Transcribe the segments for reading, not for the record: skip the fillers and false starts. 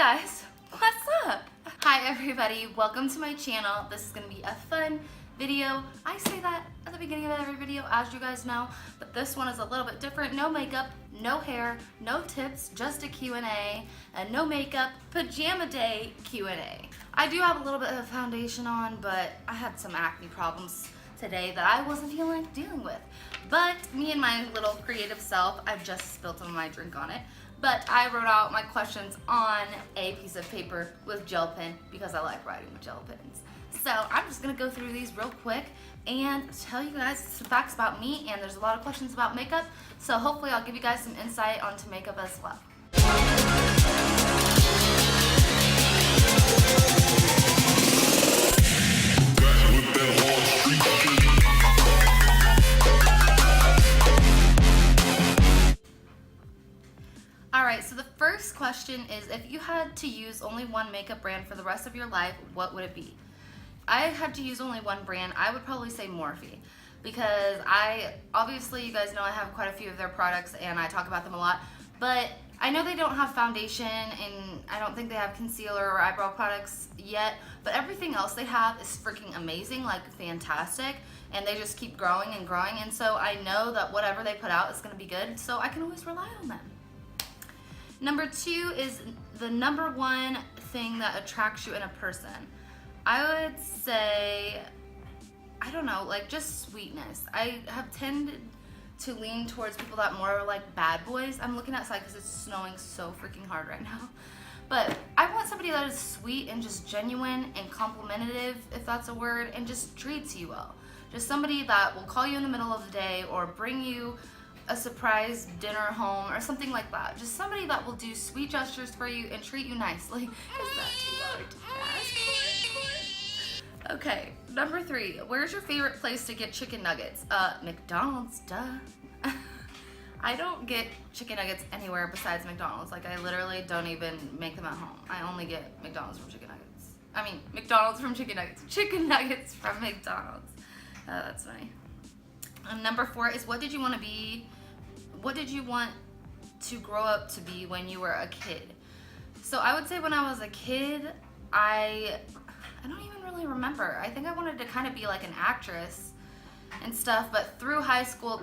guys, what's up? Hi everybody, welcome to my channel. This is gonna be a fun video. I say that at the beginning of every video, as you guys know, but this one is a little bit different. No makeup, no hair, no tips, just a Q&A, and no makeup, pajama day Q&A. I do have a little bit of foundation on, but I had some acne problems today that I wasn't feeling like dealing with. But me and my little creative self, I've just spilled some of my drink on it, but I wrote out my questions on a piece of paper with gel pen because I like writing with gel pens. So I'm just gonna go through these real quick and tell you guys some facts about me, and there's a lot of questions about makeup, so hopefully I'll give you guys some insight onto makeup as well. Alright, so the first question is, if you had to use only one makeup brand for the rest of your life, what would it be? If I had to use only one brand, I would probably say Morphe, because obviously you guys know I have quite a few of their products and I talk about them a lot, but I know they don't have foundation and I don't think they have concealer or eyebrow products yet, but everything else they have is freaking amazing, like fantastic, and they just keep growing and growing, and so I know that whatever they put out is going to be good, so I can always rely on them. Number two is the number one thing that attracts you in a person. I would say, I don't know, like just sweetness. I have tended to lean towards people that more like bad boys. I'm looking outside because it's snowing so freaking hard right now. But I want somebody that is sweet and just genuine and complimentary, if that's a word, and just treats you well. Just somebody that will call you in the middle of the day or bring you a surprise dinner home or something like that. Just somebody that will do sweet gestures for you and treat you nicely. Is that too loud to ask? Okay, number three. Where's your favorite place to get chicken nuggets? McDonald's, duh. I don't get chicken nuggets anywhere besides McDonald's. Like, I literally don't even make them at home. I only get McDonald's from chicken nuggets. I mean, McDonald's from chicken nuggets. Chicken nuggets from McDonald's. That's funny. Number four is, what did you want to be? What did you want to grow up to be when you were a kid? So I would say when I was a kid, I don't even really remember. I think I wanted to kind of be like an actress and stuff, but through high school,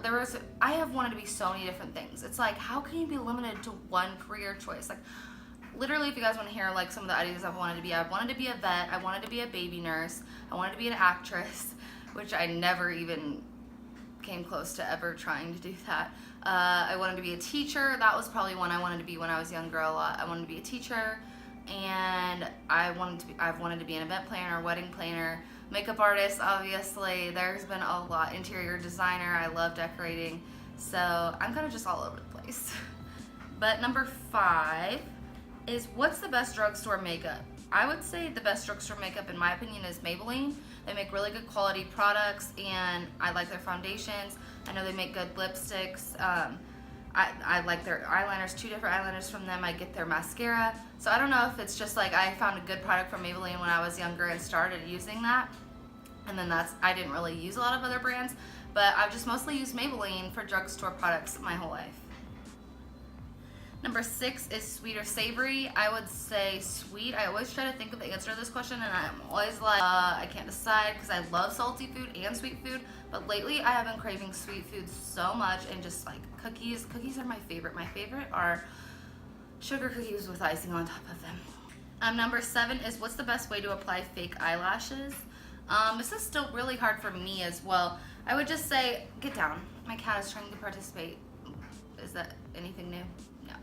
I have wanted to be so many different things. It's like, how can you be limited to one career choice? Like, literally, if you guys want to hear like some of the ideas I've wanted to be, I wanted to be a vet, I wanted to be a baby nurse, I wanted to be an actress, which I never even came close to ever trying to do that. I wanted to be a teacher. That was probably one I wanted to be when I was younger a lot. I wanted to be a teacher, and I've wanted to be an event planner, wedding planner, makeup artist, obviously. There's been a lot. Interior designer. I love decorating. So I'm kind of just all over the place. But number five is, what's the best drugstore makeup? I would say the best drugstore makeup, in my opinion, is Maybelline. They make really good quality products, and I like their foundations. I know they make good lipsticks. I like their eyeliners, 2 different eyeliners from them. I get their mascara. So I don't know if it's just like I found a good product from Maybelline when I was younger and started using that. And then I didn't really use a lot of other brands, but I've just mostly used Maybelline for drugstore products my whole life. Number 6 is sweet or savory. I would say sweet. I always try to think of the answer to this question, and I'm always like, I can't decide, because I love salty food and sweet food, but lately I have been craving sweet food so much, and just like cookies. Cookies are my favorite. My favorite are sugar cookies with icing on top of them. Number 7 is, what's the best way to apply fake eyelashes? This is still really hard for me as well. I would just say, get down. My cat is trying to participate. Is that anything new? No.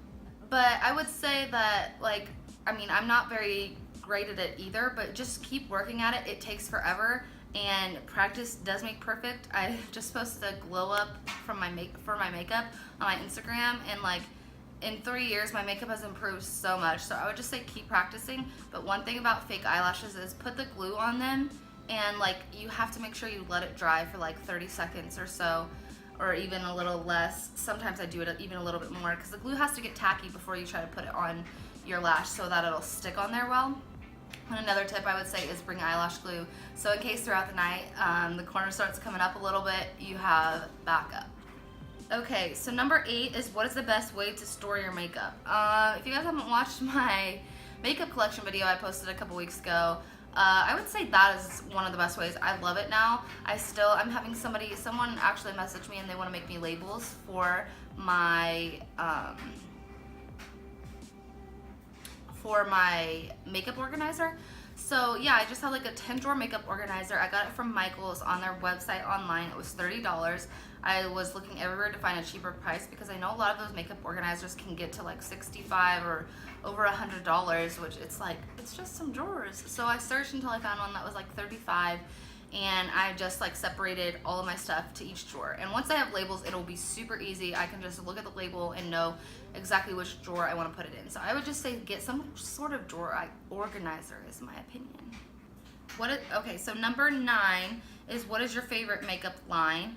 But I would say that, like, I mean, I'm not very great at it either, but just keep working at it. It takes forever, and practice does make perfect. I just posted a glow up for my makeup on my Instagram, and like in 3 years my makeup has improved so much. So I would just say keep practicing. But one thing about fake eyelashes is put the glue on them, and like you have to make sure you let it dry for like 30 seconds or so, or even a little less. Sometimes I do it even a little bit more, because the glue has to get tacky before you try to put it on your lash so that it'll stick on there well. And another tip I would say is bring eyelash glue, so in case throughout the night the corner starts coming up a little bit, you have backup. Okay, so number 8 is, what is the best way to store your makeup? If you guys haven't watched my makeup collection video I posted a couple weeks ago. I would say that is one of the best ways. I love it now. I'm having someone actually message me and they want to make me labels for my makeup organizer. So yeah, I just have like a 10-drawer makeup organizer. I got it from Michael's on their website online. It was $30. I was looking everywhere to find a cheaper price because I know a lot of those makeup organizers can get to like $65 or over $100, which it's just some drawers. So I searched until I found one that was like $35, and I just like separated all of my stuff to each drawer. And once I have labels, it'll be super easy. I can just look at the label and know exactly which drawer I want to put it in. So I would just say get some sort of drawer organizer is my opinion. Okay, so number 9 is, what is your favorite makeup line?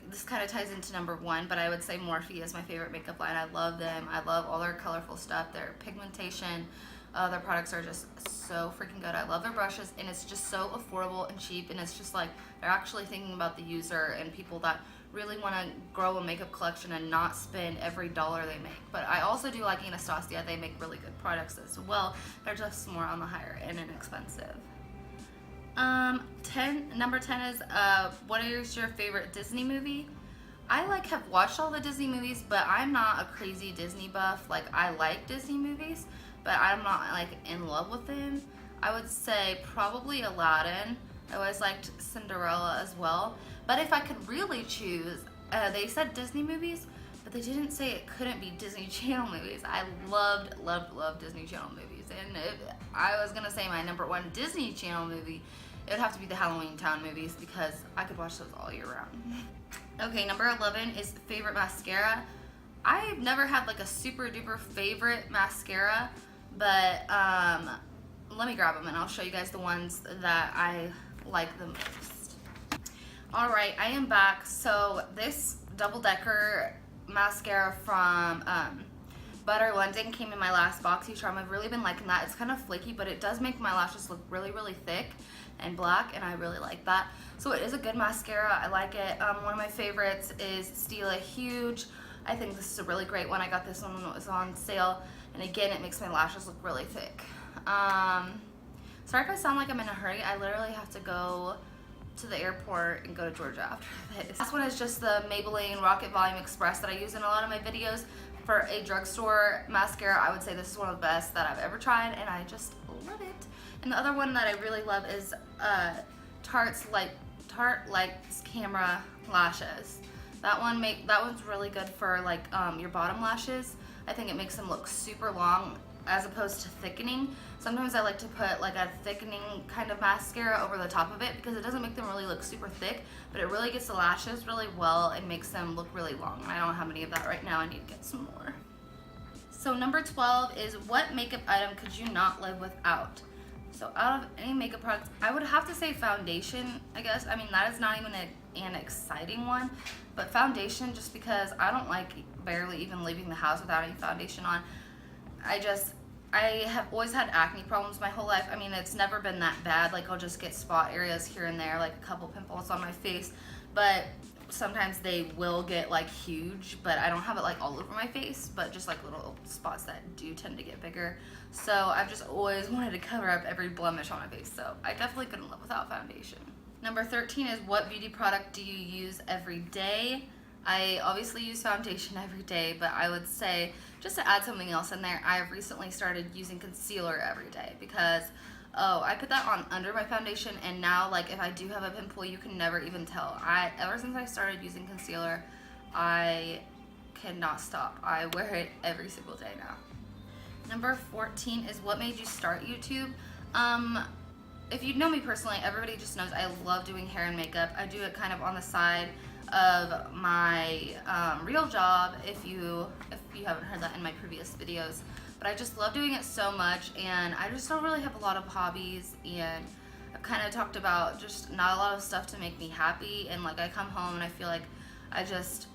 This kind of ties into number 1, but I would say Morphe is my favorite makeup line. I love them. I love all their colorful stuff, their pigmentation. Their products are just so freaking good. I love their brushes, and it's just so affordable and cheap, and it's just like they're actually thinking about the user and people that really want to grow a makeup collection and not spend every dollar they make. But I also do like Anastasia. They make really good products as well. They're just more on the higher end and expensive. Number 10 is, what is your favorite Disney movie? I have watched all the Disney movies, but I'm not a crazy Disney buff. I like Disney movies, but I'm not in love with them. I would say probably Aladdin. I always liked Cinderella as well. But if I could really choose, they said Disney movies, but they didn't say it couldn't be Disney Channel movies. I loved Disney Channel movies. And if I was gonna say my number 1 Disney Channel movie, it would have to be the Halloween Town movies because I could watch those all year round. Okay, number 11 is favorite mascara. I've never had a super duper favorite mascara, but let me grab them and I'll show you guys the ones that I like the most. All right, I am back. So this double decker mascara from Butter London came in my last box each time. I've really been liking that. It's kind of flaky, but it does make my lashes look really, really thick and black, and I really like that. So it is a good mascara. I like it. One of my favorites is Stila Huge. I think this is a really great one. I got this one when it was on sale, and again, it makes my lashes look really thick. Sorry if I sound like I'm in a hurry. I literally have to go to the airport and go to Georgia after this. Last one is just the Maybelline Rocket Volume Express that I use in a lot of my videos. For a drugstore mascara, I would say this is one of the best that I've ever tried, and I just love it. And the other one that I really love is Tarte Lights Camera Lashes. That one's really good for your bottom lashes. I think it makes them look super long as opposed to thickening. Sometimes I like to put a thickening kind of mascara over the top of it because it doesn't make them really look super thick, but it really gets the lashes really well and makes them look really long. I don't have any of that right now. I need to get some more. So number 12 is, what makeup item could you not live without? So out of any makeup products, I would have to say foundation, I guess. I mean, that is not even an exciting one, but foundation, just because I don't like barely even leaving the house without any foundation on. I have always had acne problems my whole life. I mean, it's never been that bad. I'll just get spot areas here and there, a couple pimples on my face, but sometimes they will get huge, but I don't have it all over my face, but just little spots that do tend to get bigger. So I've just always wanted to cover up every blemish on my face, so I definitely couldn't live without foundation. Number 13 is, what beauty product do you use every day? I obviously use foundation every day, but I would say, just to add something else in there, I have recently started using concealer every day because, I put that on under my foundation, and now if I do have a pimple, you can never even tell. Ever since I started using concealer, I cannot stop. I wear it every single day now. Number 14 is, what made you start YouTube? If you know me personally, everybody just knows I love doing hair and makeup. I do it kind of on the side of my real job, if you haven't heard that in my previous videos. But I just love doing it so much, and I just don't really have a lot of hobbies, and I've kind of talked about just not a lot of stuff to make me happy, and I come home and I feel like I just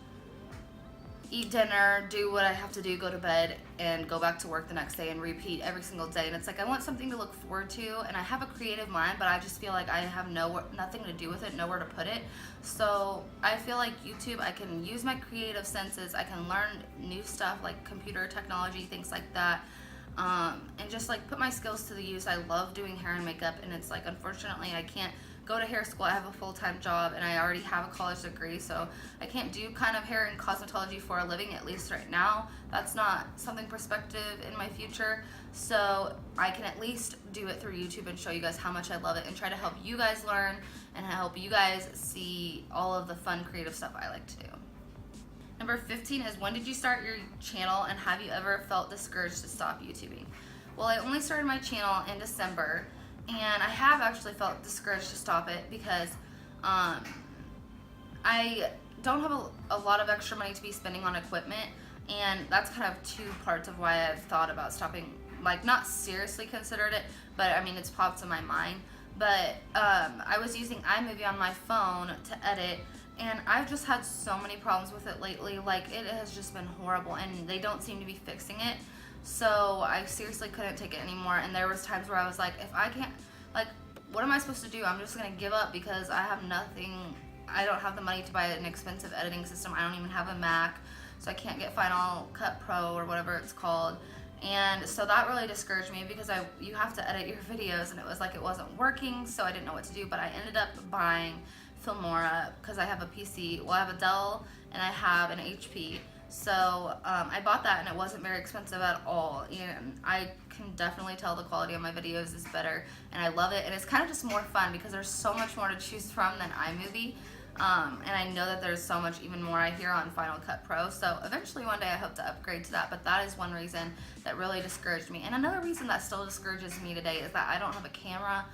eat dinner, do what I have to do, go to bed, and go back to work the next day and repeat every single day. And it's I want something to look forward to, and I have a creative mind, but I just feel like I have nothing to do with it, nowhere to put it. So I feel like YouTube, I can use my creative senses, I can learn new stuff like computer technology, things like that. and just like put my skills to the use. I love doing hair and makeup, and it's like, unfortunately, I can't go to hair school. I have a full-time job, and I already have a college degree, so I can't do kind of hair and cosmetology for a living, at least right now. That's not something prospective in my future, so I can at least do it through YouTube and show you guys how much I love it, and try to help you guys learn and help you guys see all of the fun creative stuff I like to do. Number 15 is, when did you start your channel, and have you ever felt discouraged to stop YouTubing? Well, I only started my channel in December, and I have actually felt discouraged to stop it because I don't have a lot of extra money to be spending on equipment, and that's kind of two parts of why I've thought about stopping. Like, not seriously considered it, but I mean, it's popped in my mind. But I was using iMovie on my phone to edit, and I've just had so many problems with it lately. Like, it has just been horrible, and they don't seem to be fixing it. So I seriously couldn't take it anymore, and there was times where I was like, if I can't, like, what am I supposed to do? I'm just gonna give up because I have nothing. I don't have the money to buy an expensive editing system. I don't even have a Mac, so I can't get Final Cut Pro or whatever it's called. And so that really discouraged me because you have to edit your videos, and it was like it wasn't working, so I didn't know what to do. But I ended up buying Filmora because I have a PC. Well, I have a Dell and I have an HP. So I bought that, and it wasn't very expensive at all, and I can definitely tell the quality of my videos is better, and I love it. And it's kind of just more fun because there's so much more to choose from than iMovie, and I know that there's so much even more I hear on Final Cut Pro. So eventually one day I hope to upgrade to that, but that is one reason that really discouraged me. And another reason that still discourages me today is that I don't have a camera.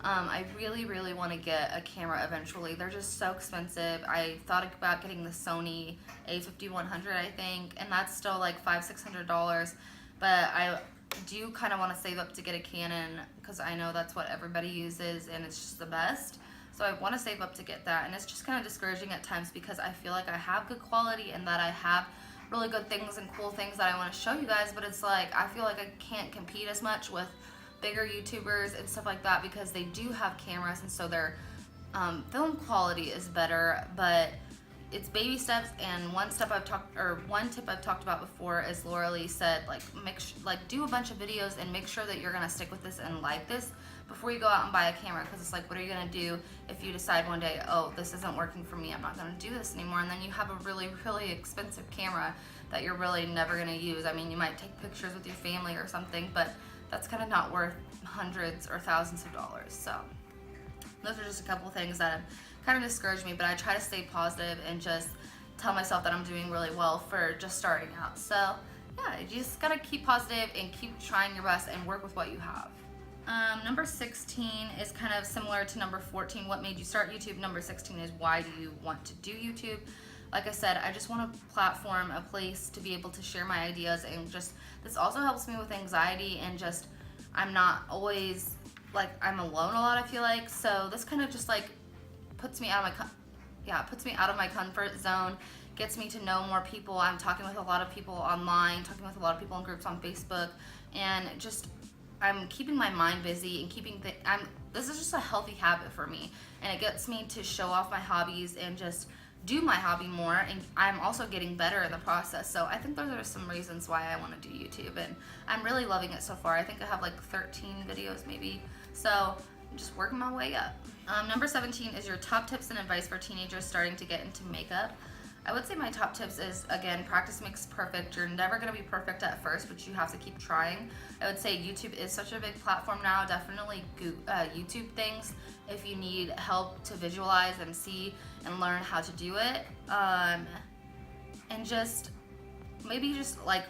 I really, really want to get a camera eventually. They're just so expensive. I thought about getting the Sony A5100, I think, and that's still like $500–600. But I do kind of want to save up to get a Canon because I know that's what everybody uses, and it's just the best. So I want to save up to get that, and it's just kind of discouraging at times because I feel like I have good quality and that I have really good things and cool things that I want to show you guys, but it's like I feel like I can't compete as much with bigger YouTubers and stuff like that because they do have cameras, and so their film quality is better. But it's baby steps, and one tip I've talked about before is Laura Lee said, like do a bunch of videos and make sure that you're gonna stick with this and like this before you go out and buy a camera, because it's like, what are you gonna do if you decide one day, oh, this isn't working for me, I'm not gonna do this anymore, and then you have a really, really expensive camera that you're really never gonna use. I mean, you might take pictures with your family or something, but that's kind of not worth hundreds or thousands of dollars. So those are just a couple things that have kind of discouraged me, but I try to stay positive and just tell myself that I'm doing really well for just starting out. So yeah, you just gotta keep positive and keep trying your best and work with what you have. Number 16 is kind of similar to number 14, what made you start YouTube. Number 16 is, why do you want to do YouTube? Like I said, I just want a platform, a place to be able to share my ideas, and just, this also helps me with anxiety, and just, I'm not always, like, I'm alone a lot, I feel like, so this kind of just, like, puts me out of my comfort zone, gets me to know more people. I'm talking with a lot of people online, talking with a lot of people in groups on Facebook, and just, I'm keeping my mind busy and this is just a healthy habit for me, and it gets me to show off my hobbies and just do my hobby more, and I'm also getting better in the process. So I think those are some reasons why I want to do YouTube, and I'm really loving it so far. I think I have like 13 videos maybe, so I'm just working my way up. Number 17 is your top tips and advice for teenagers starting to get into makeup. I would say my top tips is, again, practice makes perfect. You're never going to be perfect at first, but you have to keep trying. I would say YouTube is such a big platform now. Definitely YouTube things if you need help to visualize and see and learn how to do it. And just maybe just like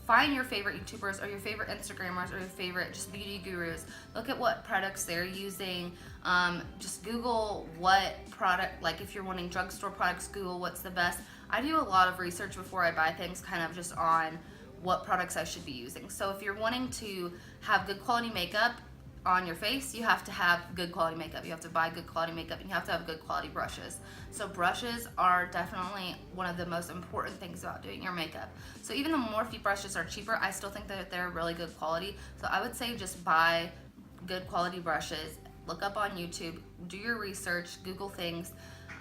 find your favorite YouTubers or your favorite Instagrammers or your favorite just beauty gurus. Look at what products they're using. Just Google what product, like if you're wanting drugstore products, Google what's the best. I do a lot of research before I buy things, kind of just on what products I should be using. So if you're wanting to have good quality makeup on your face, you have to have good quality makeup. You have to buy good quality makeup, and you have to have good quality brushes. So brushes are definitely one of the most important things about doing your makeup. So even though Morphe brushes are cheaper, I still think that they're really good quality. So I would say just buy good quality brushes, look up on YouTube, do your research, Google things,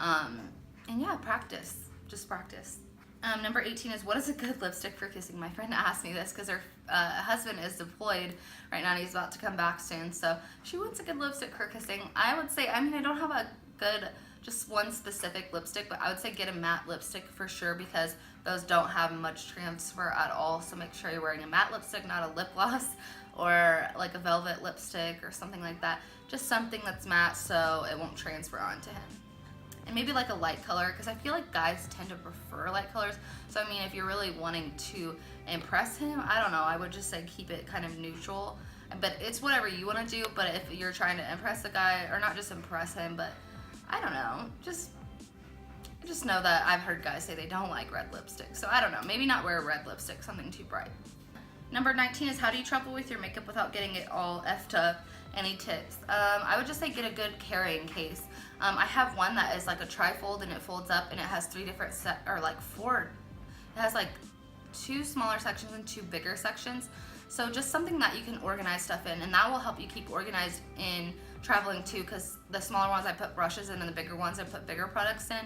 and yeah, practice. Just practice. Number 18 is, what is a good lipstick for kissing? My friend asked me this because her husband is deployed right now and he's about to come back soon. So she wants a good lipstick for kissing. I would say, I mean, I don't have a good, just one specific lipstick, but I would say get a matte lipstick for sure because those don't have much transfer at all. So make sure you're wearing a matte lipstick, not a lip gloss or like a velvet lipstick or something like that. Just something that's matte so it won't transfer onto him. And maybe like a light color, because I feel like guys tend to prefer light colors. So I mean, if you're really wanting to impress him, I don't know, I would just say keep it kind of neutral. But it's whatever you want to do. But if you're trying to impress the guy, or not just impress him, but I don't know, just know that I've heard guys say they don't like red lipstick. So I don't know, maybe not wear a red lipstick, something too bright. Number 19 is, how do you travel with your makeup without getting it all effed up? Any tips? I would just say get a good carrying case. I have one that is like a trifold and it folds up and it has 3 different four. It has like 2 smaller sections and 2 bigger sections. So just something that you can organize stuff in, and that will help you keep organized in traveling too, because the smaller ones I put brushes in and the bigger ones I put bigger products in.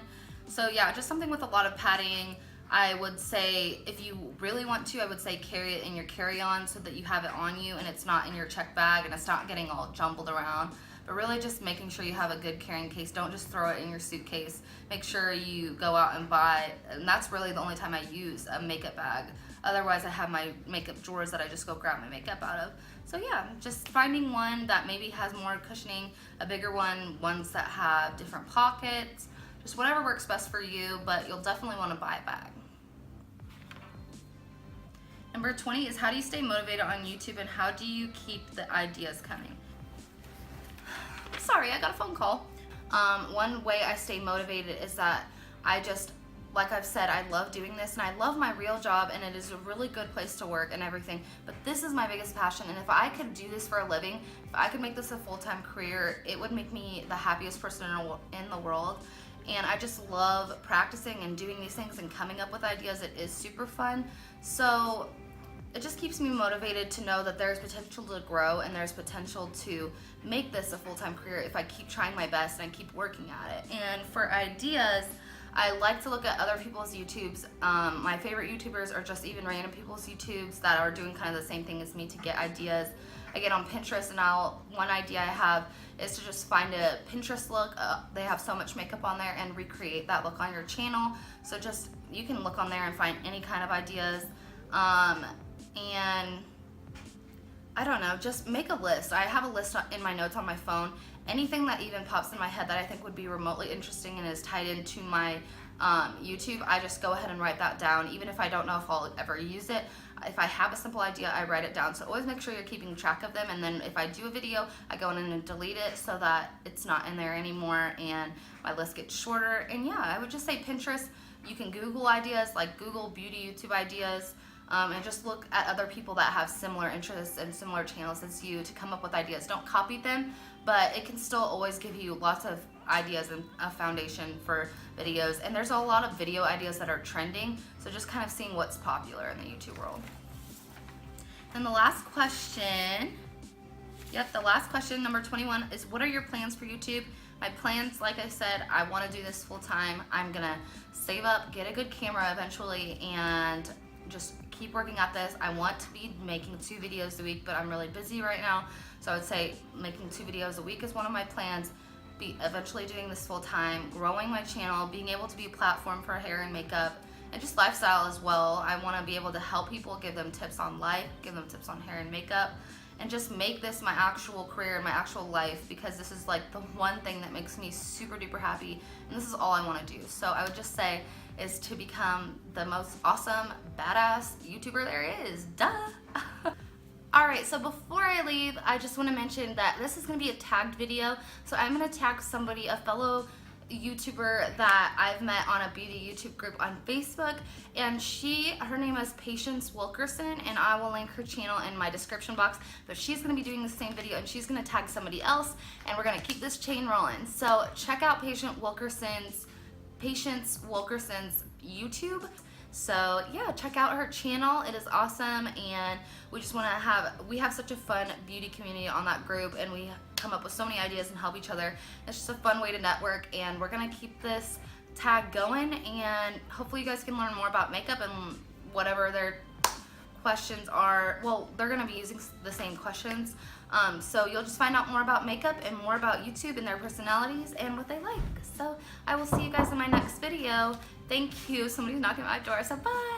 So yeah, just something with a lot of padding. I would say if you really want to, I would say carry it in your carry-on so that you have it on you and it's not in your check bag and it's not getting all jumbled around. But really just making sure you have a good carrying case. Don't just throw it in your suitcase. Make sure you go out and buy, and that's really the only time I use a makeup bag. Otherwise I have my makeup drawers that I just go grab my makeup out of. So yeah, just finding one that maybe has more cushioning, a bigger one, ones that have different pockets, just whatever works best for you, but you'll definitely want to buy a bag. Number 20 is, how do you stay motivated on YouTube and how do you keep the ideas coming? Sorry, I got a phone call. One way I stay motivated is that I just, like I've said, I love doing this and I love my real job and it is a really good place to work and everything, but this is my biggest passion, and if I could do this for a living, if I could make this a full-time career, it would make me the happiest person in the world. And I just love practicing and doing these things and coming up with ideas. It is super fun. So it just keeps me motivated to know that there's potential to grow and there's potential to make this a full-time career if I keep trying my best and I keep working at it. And for ideas, I like to look at other people's YouTubes. My favorite YouTubers are just even random people's YouTubes that are doing kind of the same thing as me to get ideas. I get on Pinterest and one idea I have is to just find a Pinterest look. They have so much makeup on there, and recreate that look on your channel. So just, you can look on there and find any kind of ideas. And I don't know, just make a list. I have a list in my notes on my phone. Anything that even pops in my head that I think would be remotely interesting and is tied into my YouTube, I just go ahead and write that down, even if I don't know if I'll ever use it. If I have a simple idea, I write it down. So always make sure you're keeping track of them, and then if I do a video, I go in and delete it so that it's not in there anymore and my list gets shorter. And yeah, I would just say Pinterest. You can Google ideas, like Google beauty YouTube ideas. And just look at other people that have similar interests and similar channels as you to come up with ideas. Don't copy them, but it can still always give you lots of ideas and a foundation for videos. And there's a lot of video ideas that are trending, so just kind of seeing what's popular in the YouTube world. And the last question, number 21, is, what are your plans for YouTube? My plans, like I said, I want to do this full time. I'm gonna save up, get a good camera eventually, and just keep working at this. I want to be making 2 videos a week, but I'm really busy right now. So I would say making 2 videos a week is one of my plans. Be eventually doing this full time, growing my channel, being able to be a platform for hair and makeup, and just lifestyle as well. I want to be able to help people, give them tips on life, give them tips on hair and makeup, and just make this my actual career and my actual life, because this is like the one thing that makes me super duper happy, and this is all I want to do. So I would just say is to become the most awesome, badass YouTuber there is. Duh! Alright, so before I leave, I just want to mention that this is going to be a tagged video. So I'm going to tag somebody, a fellow YouTuber that I've met on a beauty YouTube group on Facebook, and her name is Patience Wilkerson, and I will link her channel in my description box. But she's going to be doing the same video, and she's going to tag somebody else, and we're going to keep this chain rolling. So check out Patience Wilkerson's YouTube. So yeah, check out her channel. It is awesome, and we just want to we have such a fun beauty community on that group, and we come up with so many ideas and help each other. It's just a fun way to network, and we're gonna keep this tag going, and hopefully you guys can learn more about makeup and whatever their questions are. Well, they're going to be using the same questions. So you'll just find out more about makeup and more about YouTube and their personalities and what they like. So I will see you guys in my next video. Thank you. Somebody's knocking at my door, so bye.